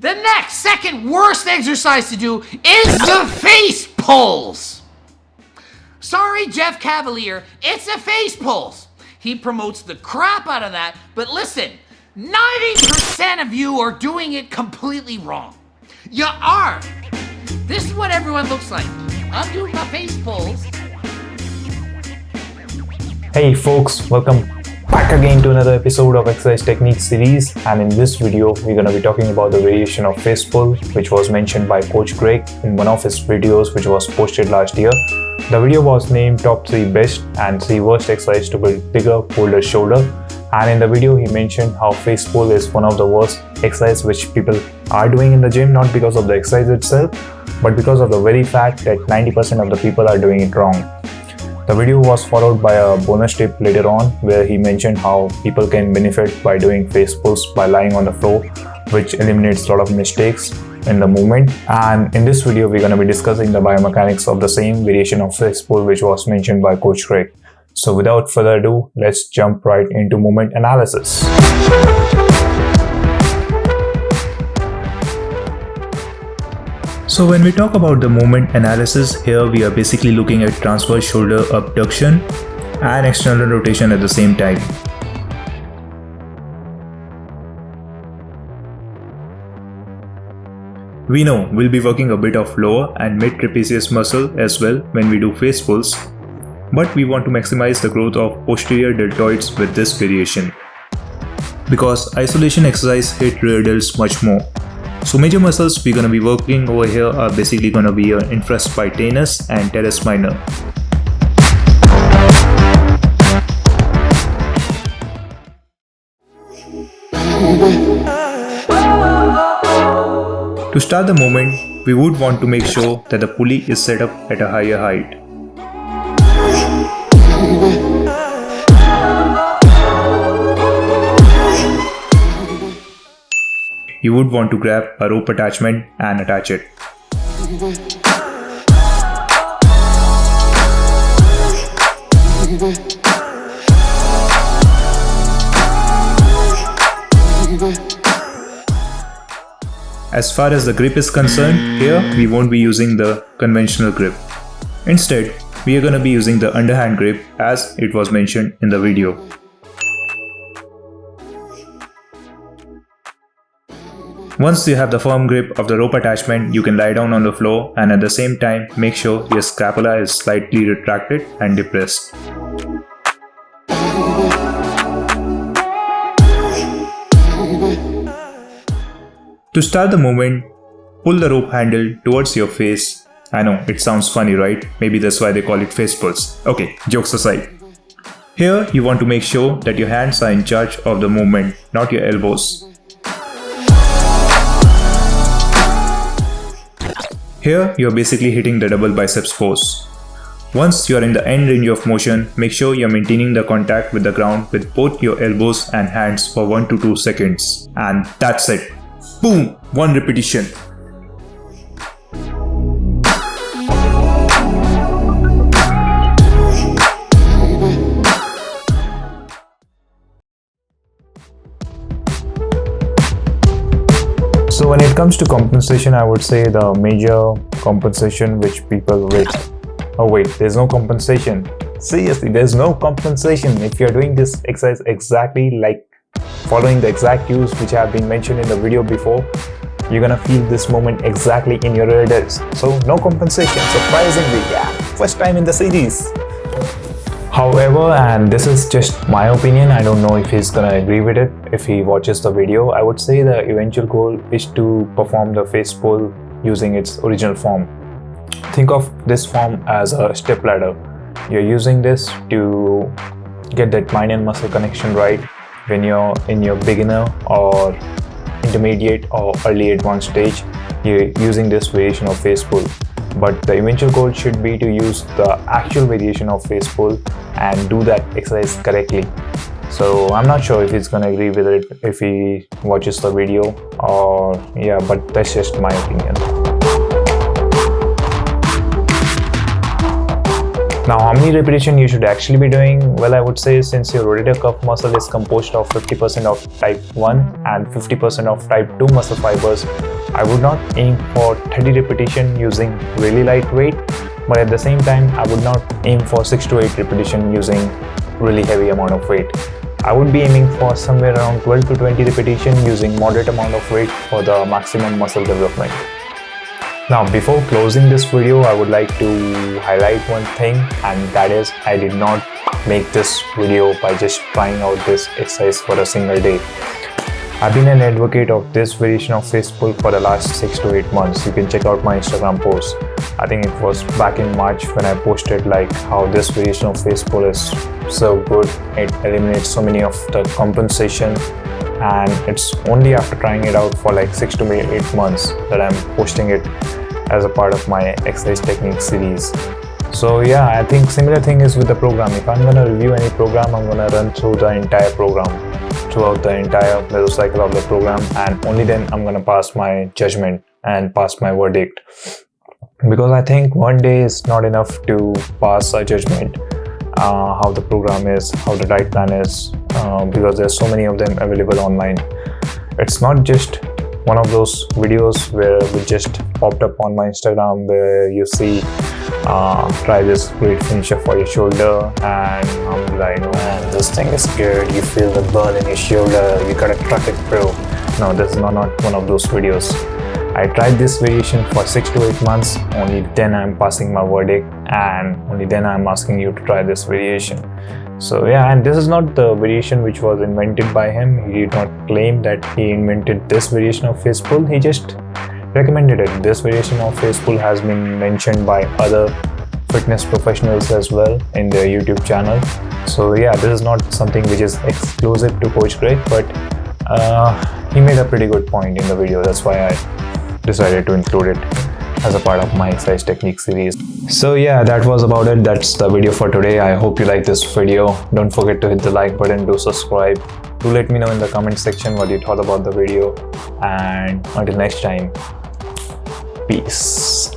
The next, second worst exercise to do is the face pulls. Sorry, Jeff Cavalier, it's a face pulls. He promotes the crap out of that, but listen, 90% of you are doing it completely wrong. You are. This is what everyone looks like. I'm doing my face pulls. Hey folks, welcome back again to another episode of Exercise Techniques series, and in this video we're going to be talking about the variation of face pull which was mentioned by Coach Greg in one of his videos which was posted last year. The video was named Top 3 Best and 3 Worst Exercise to Build Bigger Boulder Shoulder, and in the video he mentioned how face pull is one of the worst exercises which people are doing in the gym, not because of the exercise itself but because of the very fact that 90% of the people are doing it wrong. The video was followed by a bonus tip later on where he mentioned how people can benefit by doing face pulls by lying on the floor, which eliminates a lot of mistakes in the movement. And in this video we're going to be discussing the biomechanics of the same variation of face pull which was mentioned by Coach Greg. So without further ado, let's jump right into movement analysis. So when we talk about the movement analysis, here we are basically looking at transverse shoulder abduction and external rotation at the same time. We know we'll be working a bit of lower and mid trapezius muscle as well when we do face pulls, but we want to maximize the growth of posterior deltoids with this variation, because isolation exercise hit rear delts much more. So major muscles we're going to be working over here are basically going to be your infraspinatus and teres minor. To start the movement, we would want to make sure that the pulley is set up at a higher height. You would want to grab a rope attachment and attach it. As far as the grip is concerned, here we won't be using the conventional grip. Instead, we are going to be using the underhand grip as it was mentioned in the video. Once you have the firm grip of the rope attachment, you can lie down on the floor and at the same time make sure your scapula is slightly retracted and depressed. To start the movement, pull the rope handle towards your face. I know, it sounds funny, right? Maybe that's why they call it face pulls. Okay, jokes aside. Here you want to make sure that your hands are in charge of the movement, not your elbows. Here you are basically hitting the double biceps pose. Once you are in the end range of motion, make sure you are maintaining the contact with the ground with both your elbows and hands for 1 to 2 seconds. And that's it. Boom! 1 repetition. So when it comes to compensation, I would say the major compensation which people wait. Oh wait, there's no compensation. Seriously, there's no compensation. If you're doing this exercise exactly like following the exact cues which have been mentioned in the video before, you're gonna feel this moment exactly in your rear delts. So no compensation, surprisingly, yeah, first time in the series. However, and this is just my opinion, I don't know if he's gonna agree with it if he watches the video, I would say the eventual goal is to perform the face pull using its original form. Think of this form as a step ladder. You're using this to get that minor muscle connection right when you're in your beginner or intermediate or early advanced stage. You're using this variation of face pull. But the eventual goal should be to use the actual variation of face pull and do that exercise correctly. So I'm not sure if he's gonna agree with it if he watches the video, or yeah, but that's just my opinion. Now, how many repetitions you should actually be doing? Well, I would say since your rotator cuff muscle is composed of 50% of type 1 and 50% of type 2 muscle fibers, I would not aim for 30 repetition using really light weight, but at the same time I would not aim for 6 to 8 repetition using really heavy amount of weight. I would be aiming for somewhere around 12 to 20 repetition using moderate amount of weight for the maximum muscle development. Now, before closing this video, I would like to highlight one thing, and that is I did not make this video by just trying out this exercise for a single day. I've been an advocate of this variation of face pull for the last 6 to 8 months. You can check out my Instagram post. I think it was back in March when I posted like how this variation of face pull is so good. It eliminates so many of the compensation, and it's only after trying it out for like 6 to 8 months that I'm posting it as a part of my exercise technique series. So yeah, I think similar thing is with the program. If I'm gonna review any program, I'm gonna run through the entire program, throughout the entire mesocycle of the program, and only then I'm gonna pass my judgment and pass my verdict. Because I think one day is not enough to pass a judgment how the program is, how the diet plan is, because there's so many of them available online. It's not just one of those videos where we just popped up on my Instagram where you see try this great finisher for your shoulder, and I'm like, man, this thing is good, you feel the burn in your shoulder, you gotta track it through. No, this is not one of those videos. I tried this variation for 6 to 8 months, only then I'm passing my verdict, and only then I'm asking you to try this variation. So yeah, and this is not the variation which was invented by him. He did not claim that he invented this variation of face pull, he just recommended it. This variation of face pull has been mentioned by other fitness professionals as well in their YouTube channel. So yeah, this is not something which is exclusive to Coach Greg, but he made a pretty good point in the video. That's why I decided to include it as a part of my exercise technique series. So yeah, that was about it. That's the video for today. I hope you like this video. Don't forget to hit the like button, do subscribe. Do let me know in the comment section what you thought about the video, and until next time, peace.